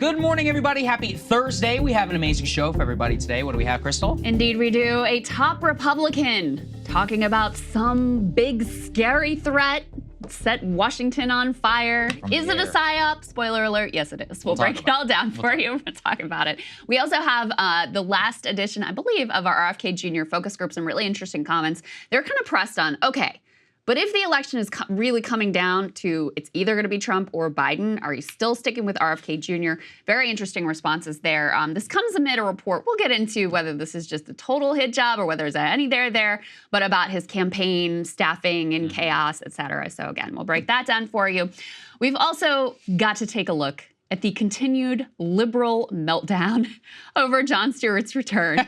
Good morning, everybody. Happy Thursday. We have an amazing show for everybody today. What do we have, Krystal? Indeed, we do. A top Republican talking about some big, scary threat set Washington on fire. Is it a PSYOP? Spoiler alert, yes it is. We'll break it all down for you. We'll talk about it. We also have the last edition, I believe, of our RFK Jr. focus group, some really interesting comments. They're kind of pressed on, okay, but if the election is really coming down to it's either going to be Trump or Biden, are you still sticking with RFK Jr.? Very interesting responses there. This comes amid a report. We'll get into whether this is just a total hit job or whether there's any there, but about his campaign staffing and chaos, et cetera. So again, we'll break that down for you. We've also got to take a look at the continued liberal meltdown over Jon Stewart's return.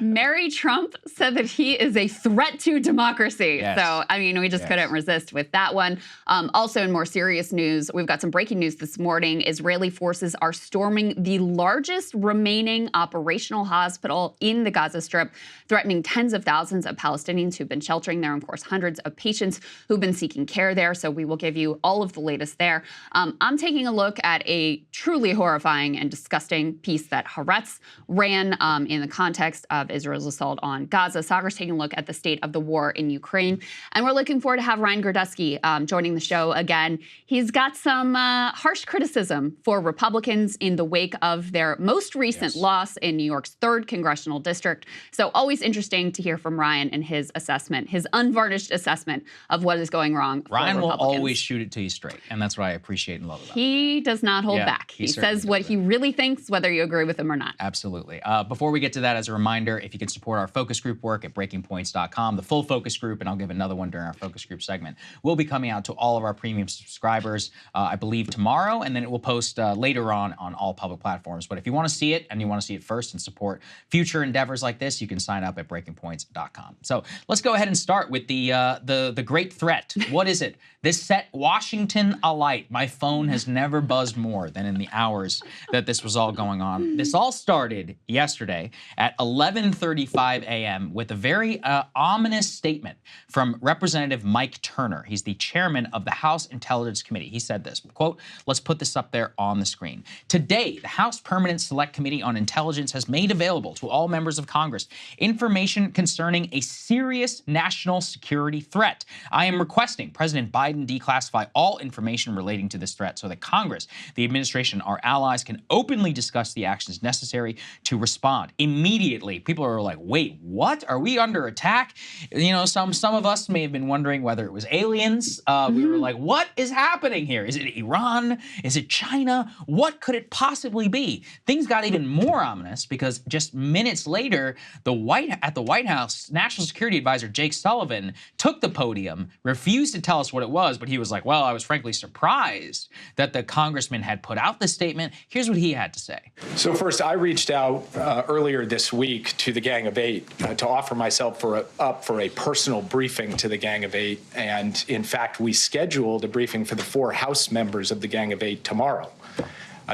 Mary Trump said that he is a threat to democracy. Yes. So, I mean, we just couldn't resist with that one. Also, in more serious news, we've got some breaking news this morning. Israeli forces are storming the largest remaining operational hospital in the Gaza Strip, threatening tens of thousands of Palestinians who've been sheltering there, and of course, hundreds of patients who've been seeking care there. So we will give you all of the latest there. I'm taking a look at a truly horrifying and disgusting piece that Haaretz ran in the context of Israel's assault on Gaza. Saagar's taking a look at the state of the war in Ukraine. And we're looking forward to have Ryan Gerdusky joining the show again. He's got some harsh criticism for Republicans in the wake of their most recent loss in New York's 3rd congressional district. So always interesting to hear from Ryan and his assessment, his unvarnished assessment of what is going wrong for Ryan will Republicans. always shoot it to you straight, and that's what I appreciate and love about him. He does not hold back. He says what he really thinks, whether you agree with him or not. Absolutely. Before we get to that, as a reminder, if you can support our focus group work at breakingpoints.com, the full focus group, and I'll give another one during our focus group segment, will be coming out to all of our premium subscribers, I believe tomorrow, and then it will post later on all public platforms. But if you want to see it and you want to see it first and support future endeavors like this, you can sign up at breakingpoints.com. So let's go ahead and start with the great threat. What is it? This set Washington alight. My phone has never buzzed more than in the hours that this was all going on. This all started yesterday at 11:35 a.m. with a very ominous statement from Representative Mike Turner. He's the chairman of the House Intelligence Committee. He said this, quote, let's put this up there on the screen. Today, the House Permanent Select Committee on Intelligence has made available to all members of Congress information concerning a serious national security threat. I am requesting President Biden declassify all information relating to this threat so that Congress, the administration, our allies can openly discuss the actions necessary to respond immediately. People are like, wait, what? Are we under attack? You know, some of us may have been wondering whether it was aliens. We were like, what is happening here? Is it Iran? Is it China? What could it possibly be? Things got even more ominous because just minutes later, at the White House, National Security Advisor Jake Sullivan took the podium, refused to tell us what it was, but he was like, well, I was frankly surprised that the congressman had put out this statement. Here's what he had to say. So first, I reached out earlier this week to the Gang of Eight to offer myself up for a personal briefing to the Gang of Eight. And in fact, we scheduled a briefing for the 4 House members of the Gang of Eight tomorrow.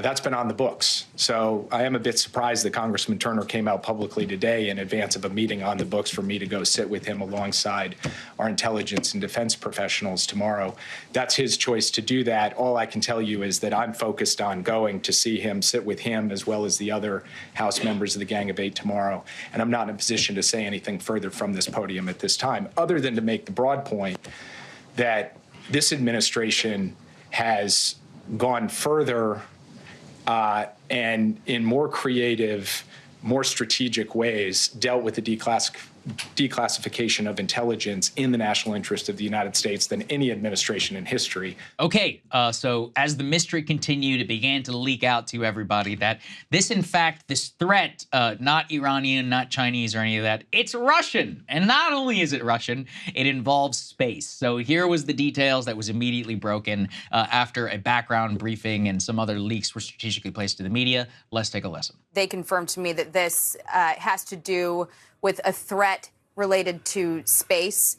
That's been on the books. So I am a bit surprised that Congressman Turner came out publicly today in advance of a meeting on the books for me to go sit with him alongside our intelligence and defense professionals tomorrow. That's his choice to do that. All I can tell you is that I'm focused on going to see him, sit with him, as well as the other House members of the Gang of Eight tomorrow. And I'm not in a position to say anything further from this podium at this time, other than to make the broad point that this administration has gone further and in more creative, more strategic ways dealt with the declassification of intelligence in the national interest of the United States than any administration in history. Okay, so as the mystery continued, it began to leak out to everybody that this, in fact, this threat, not Iranian, not Chinese or any of that, it's Russian. And not only is it Russian, it involves space. So here was the details that was immediately broken after a background briefing and some other leaks were strategically placed to the media. Let's take a listen. They confirmed to me that this has to do with a threat related to space.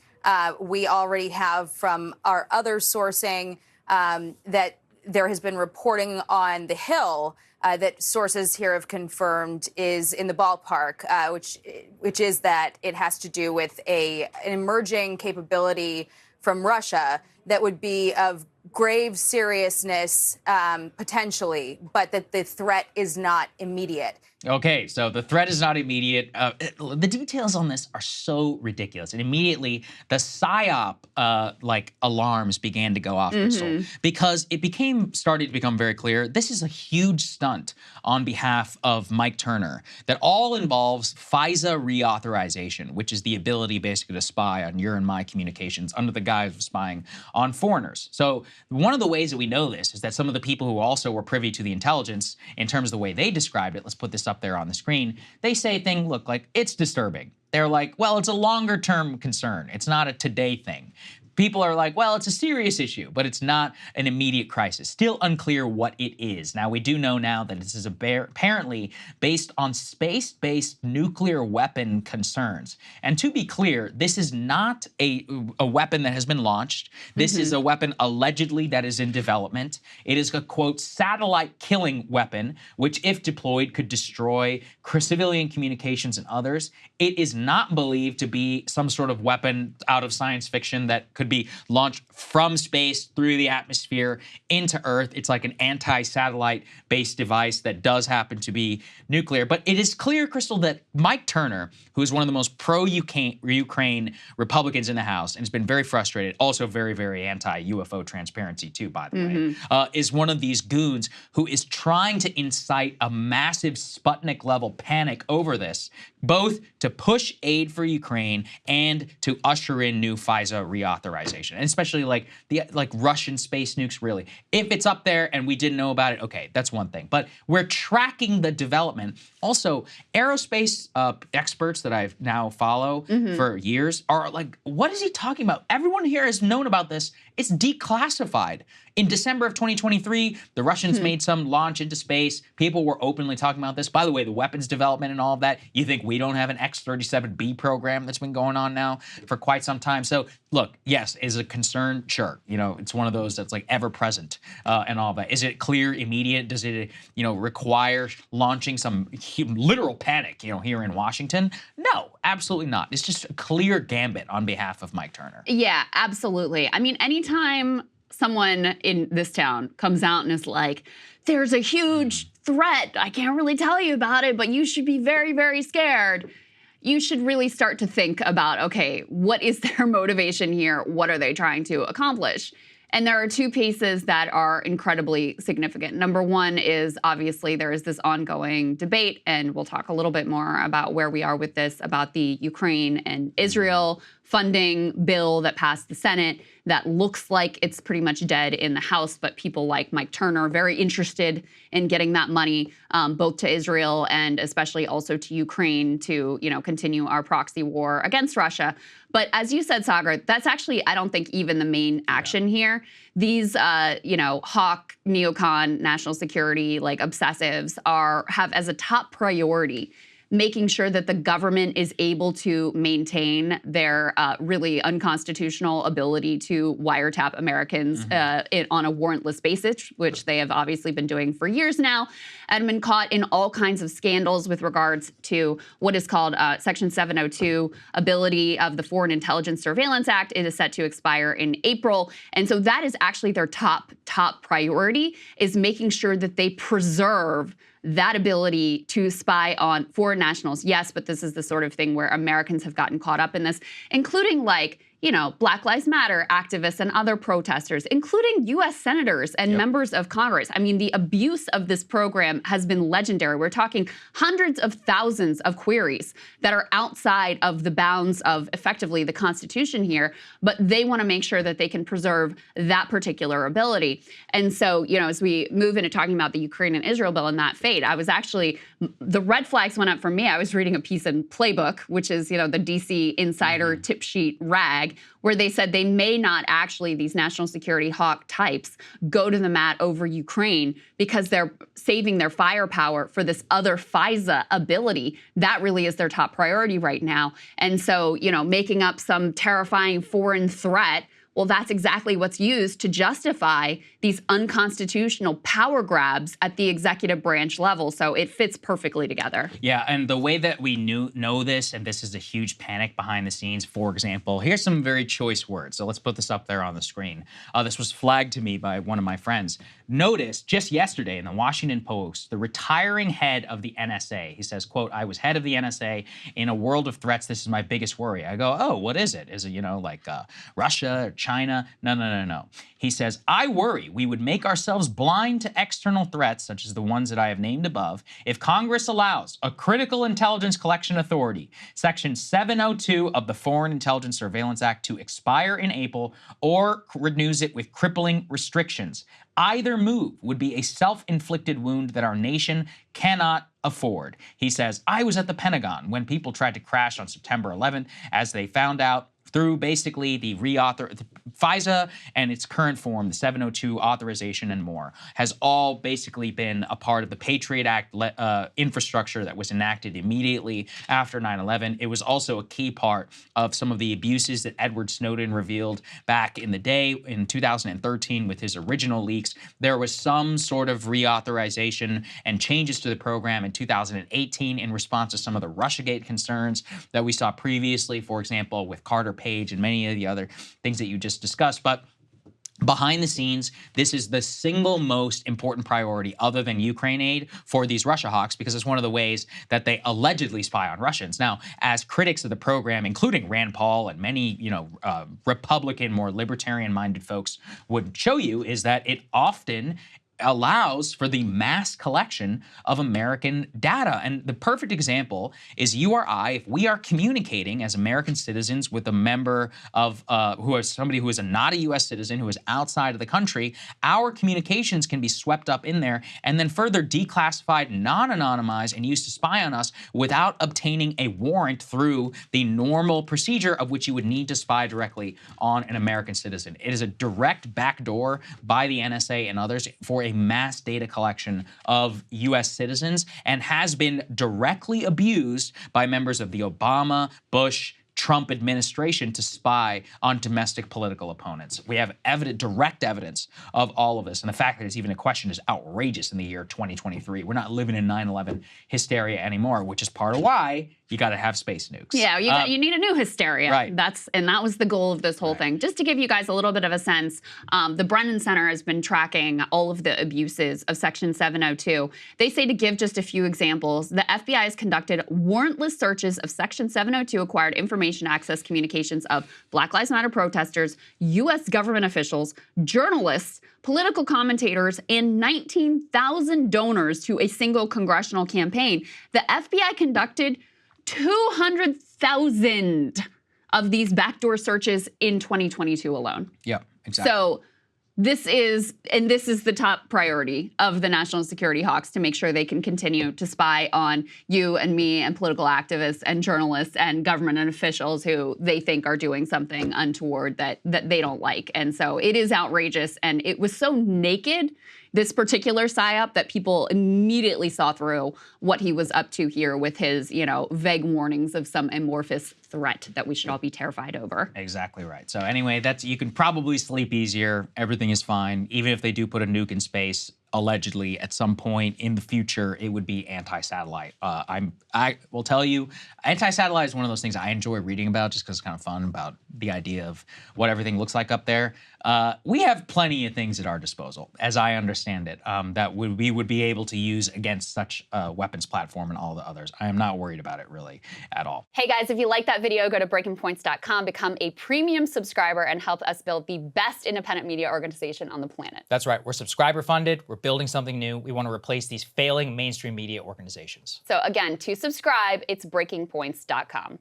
We already have from our other sourcing that there has been reporting on the Hill that sources here have confirmed is in the ballpark, which is that it has to do with an emerging capability from Russia that would be of grave seriousness potentially, but that the threat is not immediate. Okay, so the threat is not immediate. The details on this are so ridiculous. And immediately the PSYOP alarms began to go off, Krystal, because it started to become very clear this is a huge stunt on behalf of Mike Turner that all involves FISA reauthorization, which is the ability basically to spy on your and my communications under the guise of spying on foreigners. So one of the ways that we know this is that some of the people who also were privy to the intelligence, in terms of the way they described it, let's put this up there on the screen, they say things look like it's disturbing. They're like, well, it's a longer term concern. It's not a today thing. People are like, well, it's a serious issue, but it's not an immediate crisis. Still unclear what it is. Now, we do know now that this is apparently based on space-based nuclear weapon concerns. And to be clear, this is not a weapon that has been launched. This is a weapon allegedly that is in development. It is a, quote, satellite killing weapon, which if deployed could destroy civilian communications and others. It is not believed to be some sort of weapon out of science fiction that could be launched from space through the atmosphere into Earth. It's like an anti-satellite based device that does happen to be nuclear. But it is clear, Krystal, that Mike Turner, who is one of the most pro-Ukraine Republicans in the House and has been very frustrated, also very, very anti-UFO transparency too, by the way, is one of these goons who is trying to incite a massive Sputnik-level panic over this, both to push aid for Ukraine and to usher in new FISA reauthorization, and especially like Russian space nukes. Really, if it's up there and we didn't know about it, okay, that's one thing. But we're tracking the development. Also, aerospace experts that I've now follow for years are like, what is he talking about? Everyone here has known about this. It's declassified. In December of 2023, the Russians made some launch into space. People were openly talking about this. By the way, the weapons development and all of that, you think we don't have an X-37B program that's been going on now for quite some time? So look, yes, is it a concern? Sure. You know, it's one of those that's like ever present and all of that. Is it clear, immediate? Does it, require launching some literal panic, here in Washington? No, absolutely not. It's just a clear gambit on behalf of Mike Turner. Yeah, absolutely. I mean, anytime someone in this town comes out and is like, there's a huge threat, I can't really tell you about it, but you should be very, very scared, you should really start to think about, okay, what is their motivation here? What are they trying to accomplish? And there are two pieces that are incredibly significant. Number one is obviously there is this ongoing debate, and we'll talk a little bit more about where we are with this, about the Ukraine and Israel funding bill that passed the Senate that looks like it's pretty much dead in the House, but people like Mike Turner are very interested in getting that money both to Israel and especially also to Ukraine to, continue our proxy war against Russia. But as you said, Saagar, that's actually, I don't think, even the main action here. These, hawk, neocon, national security, obsessives have as a top priority making sure that the government is able to maintain their really unconstitutional ability to wiretap Americans on a warrantless basis, which they have obviously been doing for years now, and been caught in all kinds of scandals with regards to what is called Section 702, ability of the Foreign Intelligence Surveillance Act. It is set to expire in April. And so that is actually their top priority, is making sure that they preserve that ability to spy on foreign nationals. Yes, but this is the sort of thing where Americans have gotten caught up in this, including Black Lives Matter activists and other protesters, including U.S. senators and members of Congress. I mean, the abuse of this program has been legendary. We're talking hundreds of thousands of queries that are outside of the bounds of effectively the Constitution here, but they want to make sure that they can preserve that particular ability. And so, as we move into talking about the Ukraine and Israel bill and that fate, the red flags went up for me. I was reading a piece in Playbook, which is, the DC insider tip sheet rag, where they said they may not actually, these national security hawk types, go to the mat over Ukraine because they're saving their firepower for this other FISA ability. That really is their top priority right now. And so, making up some terrifying foreign threat Well, that's exactly what's used to justify these unconstitutional power grabs at the executive branch level. So it fits perfectly together. Yeah, and the way that we know this, and this is a huge panic behind the scenes, for example, here's some very choice words. So let's put this up there on the screen. This was flagged to me by one of my friends. Notice just yesterday in the Washington Post, the retiring head of the NSA, he says, quote, "I was head of the NSA. In a world of threats, this is my biggest worry." I go, oh, what is it? Is it, you know, like Russia or China? No. He says, "I worry we would make ourselves blind to external threats, such as the ones that I have named above, if Congress allows a critical intelligence collection authority, Section 702 of the Foreign Intelligence Surveillance Act, to expire in April or renews it with crippling restrictions. Either move would be a self-inflicted wound that our nation cannot afford." He says, "I was at the Pentagon when people tried to crash on September 11th, as they found out through basically the FISA and its current form, the 702 authorization and more, has all basically been a part of the Patriot Act infrastructure that was enacted immediately after 9/11. It was also a key part of some of the abuses that Edward Snowden revealed back in the day in 2013 with his original leaks. There was some sort of reauthorization and changes to the program in 2018 in response to some of the Russiagate concerns that we saw previously, for example, with Carter Page and many of the other things that you just discussed. But behind the scenes, this is the single most important priority other than Ukraine aid for these Russia hawks, because it's one of the ways that they allegedly spy on Russians. Now, as critics of the program, including Rand Paul and many, Republican, more libertarian-minded folks would show you, is that it often allows for the mass collection of American data. And the perfect example is you or I, if we are communicating as American citizens with a member of, who is somebody who is not a U.S. citizen, who is outside of the country, our communications can be swept up in there and then further declassified, non-anonymized, and used to spy on us without obtaining a warrant through the normal procedure of which you would need to spy directly on an American citizen. It is a direct backdoor by the NSA and others for a mass data collection of U.S. citizens, and has been directly abused by members of the Obama, Bush, Trump administration to spy on domestic political opponents. We have direct evidence of all of this, and the fact that it's even a question is outrageous in the year 2023. We're not living in 9/11 hysteria anymore, which is part of why you got to have space nukes. Yeah, you need a new hysteria. Right. That was the goal of this whole thing. Just to give you guys a little bit of a sense, the Brennan Center has been tracking all of the abuses of Section 702. They say, to give just a few examples, the FBI has conducted warrantless searches of Section 702 acquired information access communications of Black Lives Matter protesters, U.S. government officials, journalists, political commentators, and 19,000 donors to a single congressional campaign. The FBI conducted 200,000 of these backdoor searches in 2022 alone. Yeah, exactly. So this is the top priority of the national security hawks, to make sure they can continue to spy on you and me and political activists and journalists and government and officials who they think are doing something untoward that they don't like. And so it is outrageous, and it was so naked, this particular PSYOP, that people immediately saw through what he was up to here with his, vague warnings of some amorphous threat that we should all be terrified over. Exactly right. So anyway, you can probably sleep easier. Everything is fine. Even if they do put a nuke in space, allegedly at some point in the future, it would be anti-satellite. I will tell you, anti-satellite is one of those things I enjoy reading about, just because it's kind of fun, about the idea of what everything looks like up there. We have plenty of things at our disposal, as I understand it, that we would be able to use against such a weapons platform and all the others. I am not worried about it really at all. Hey guys, if you like that video, go to breakingpoints.com, become a premium subscriber, and help us build the best independent media organization on the planet. That's right. We're subscriber funded. We're building something new. We want to replace these failing mainstream media organizations. So again, to subscribe, it's breakingpoints.com.